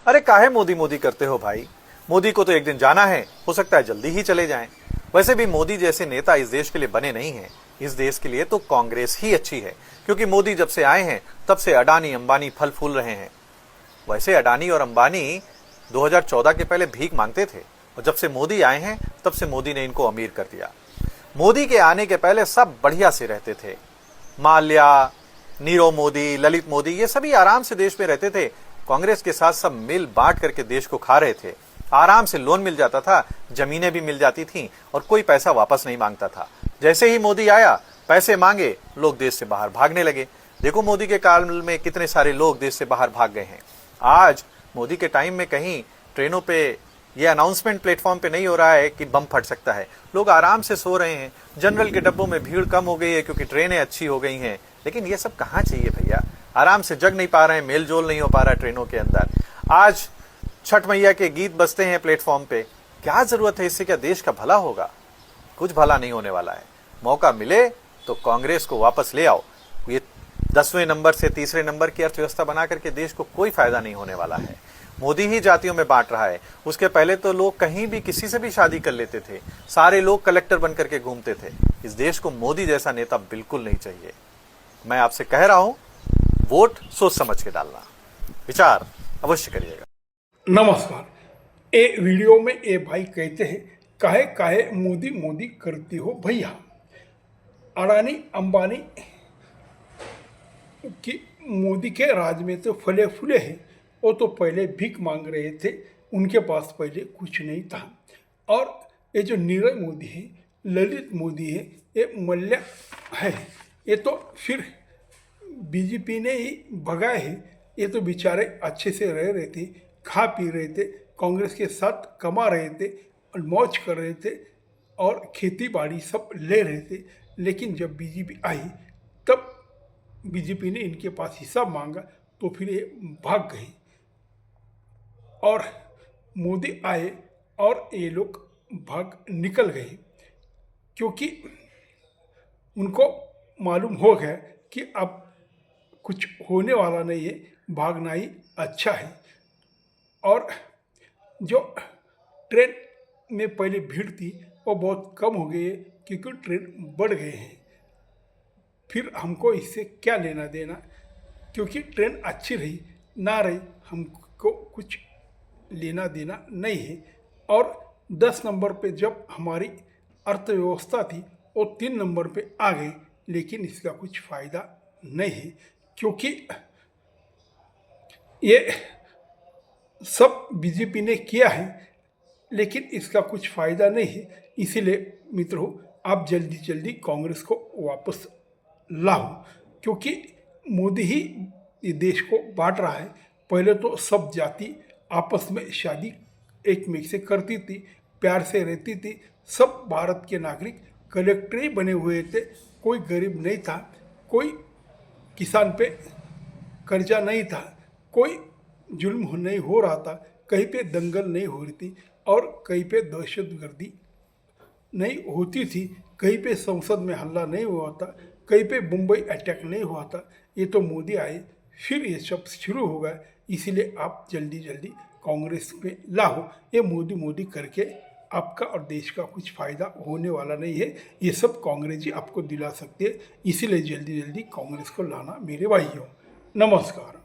अरे काहे मोदी मोदी करते हो भाई। मोदी को तो एक दिन जाना है, हो सकता है जल्दी ही चले जाएं। वैसे भी मोदी जैसे नेता इस देश के लिए बने नहीं हैं। इस देश के लिए तो कांग्रेस ही अच्छी है, क्योंकि मोदी जब से आए हैं तब से अडानी अंबानी फल फूल रहे हैं। वैसे अडानी और अंबानी 2014 के पहले भीख मांगते थे, और जब से मोदी आए हैं तब से मोदी ने इनको अमीर कर दिया। मोदी के आने के पहले सब बढ़िया से रहते थे। माल्या, नीरव मोदी, ललित मोदी, ये सभी आराम से देश में रहते थे। कांग्रेस के साथ सब मिल बांट करके देश को खा रहे थे। आराम से लोन मिल जाता था, जमीनें भी मिल जाती थीं, और कोई पैसा वापस नहीं मांगता था। जैसे ही मोदी आया, पैसे मांगे, लोग देश से बाहर भागने लगे। देखो मोदी के काल में कितने सारे लोग देश से बाहर भाग गए हैं। आज मोदी के टाइम में कहीं ट्रेनों पे ये अनाउंसमेंट प्लेटफॉर्म पे नहीं हो रहा है कि बम फट सकता है। लोग आराम से सो रहे हैं। जनरल के डब्बों में भीड़ कम हो गई है क्योंकि ट्रेनें अच्छी हो गई हैं। लेकिन ये सब कहाँ चाहिए भैया। आराम से जग नहीं पा रहे हैं, मेल जोल नहीं हो पा रहा है ट्रेनों के अंदर। आज छठ मैया के गीत बजते हैं प्लेटफॉर्म पे। क्या जरूरत है, इससे क्या देश का भला होगा? कुछ भला नहीं होने वाला है। मौका मिले तो कांग्रेस को वापस ले आओ। ये 10वें नंबर से तीसरे नंबर की अर्थव्यवस्था बना करके देश को कोई फायदा नहीं होने वाला है। मोदी ही जातियों में बांट रहा है। उसके पहले तो लोग कहीं भी किसी से भी शादी कर लेते थे। सारे लोग कलेक्टर बन करके घूमते थे। इस देश को मोदी जैसा नेता बिल्कुल नहीं चाहिए। मैं आपसे कह रहा हूं, वोट सोच समझ के डालना, विचार अवश्य करिएगा। नमस्कार। ए वीडियो में ए भाई कहते हैं, काहे काहे मोदी मोदी करती हो भैया। अडानी अंबानी की मोदी के राज में तो फले फूले हैं। वो तो पहले भीख मांग रहे थे, उनके पास पहले कुछ नहीं था। और ये जो नीरव मोदी है, ललित मोदी है, ये मल्ल्या है, ये तो फिर बीजेपी ने ही भगाए हैं। ये तो बेचारे अच्छे से रह रहे थे, खा पी रहे थे, कांग्रेस के साथ कमा रहे थे और मौज कर रहे थे और खेती बाड़ी सब ले रहे थे। लेकिन जब बीजेपी आई तब बीजेपी ने इनके पास हिसाब मांगा तो फिर ये भाग गए और मोदी आए और ये लोग भाग निकल गए, क्योंकि उनको मालूम हो गया कि अब कुछ होने वाला नहीं है, भागना ही अच्छा है। और जो ट्रेन में पहले भीड़ थी वो बहुत कम हो गई है, क्योंकि ट्रेन बढ़ गए हैं। फिर हमको इससे क्या लेना देना, क्योंकि ट्रेन अच्छी रही ना रही हमको कुछ लेना देना नहीं है। और 10 नंबर पे जब हमारी अर्थव्यवस्था थी वो 3 नंबर पे आ गई, लेकिन इसका कुछ फ़ायदा नहीं है, क्योंकि ये सब बीजेपी ने किया है, लेकिन इसका कुछ फ़ायदा नहीं है। इसीलिए मित्रों, आप जल्दी जल्दी कांग्रेस को वापस लाओ, क्योंकि मोदी ही ये देश को बांट रहा है। पहले तो सब जाति आपस में शादी एक में से करती थी, प्यार से रहती थी। सब भारत के नागरिक कलेक्टर ही बने हुए थे। कोई गरीब नहीं था, कोई किसान पे कर्जा नहीं था, कोई जुल्म नहीं हो रहा था, कहीं पे दंगल नहीं हो रही थी और कहीं पे दहशतगर्दी नहीं होती थी, कहीं पे संसद में हल्ला नहीं हुआ था, कहीं पे मुंबई अटैक नहीं हुआ था। ये तो मोदी आए फिर ये सब शुरू हो गया। इसीलिए आप जल्दी जल्दी कांग्रेस में लाओ। ये मोदी मोदी करके आपका और देश का कुछ फ़ायदा होने वाला नहीं है। ये सब कांग्रेस ही आपको दिला सकती है। इसीलिए जल्दी जल्दी कांग्रेस को लाना मेरे भाइयों। नमस्कार।